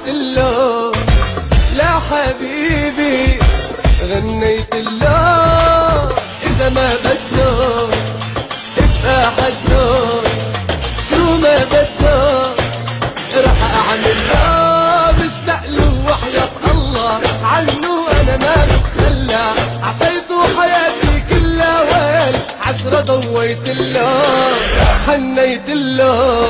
حنيت له لا حبيبي غنيت له إذا ما بده ابقى حده شو ما بده رح أعمل له مستقله وحياة الله عنه أنا ما بتخلى عطيته حياتي كلها ويل عشرة ضويت له حنيت له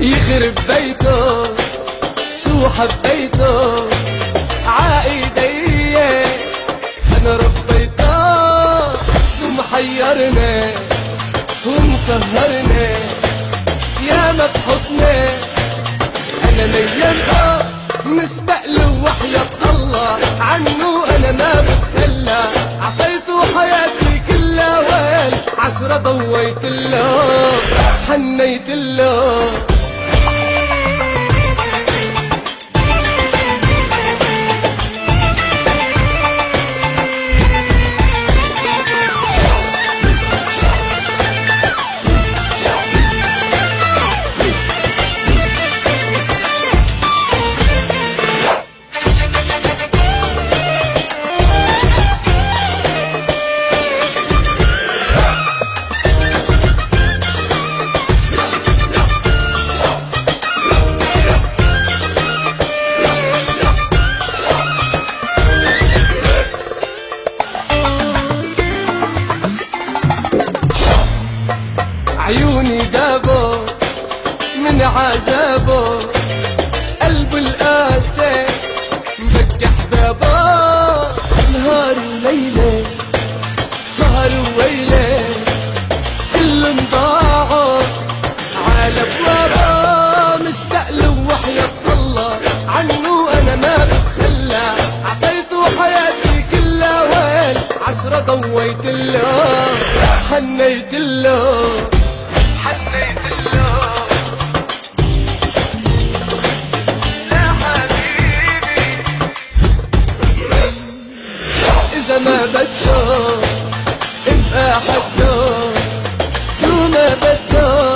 يخرب بيته شو حبيته عايدي انا ربيته شو محيرني ومسهرني يا ما بحضني انا نيمته مشتاق له وحياة الله عنه انا ما بتخلى عطيته حياتي كلها ويل عشرة ضويت له حنيت له عيوني دابو من عذابه قلبه القاسي مبكي حبابه نهار وليلة سهر وويلة كلن ضاعوا على ابوابه مشتاق له وحياة الله عنه انا ما بتخلى عطيته حياتي كلها ويل عشرة ضويت له حنيت له حنيت له لا حبيبي إذا ما بده ابقى حده شو ما بده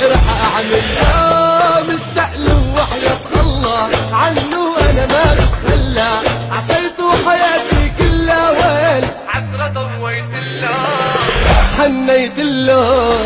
رح أعمل له مشتاق له وحياة الله عنه أنا ما بتخلى عطيته حياتي كلها ويل عشرة ضويت له حنيت له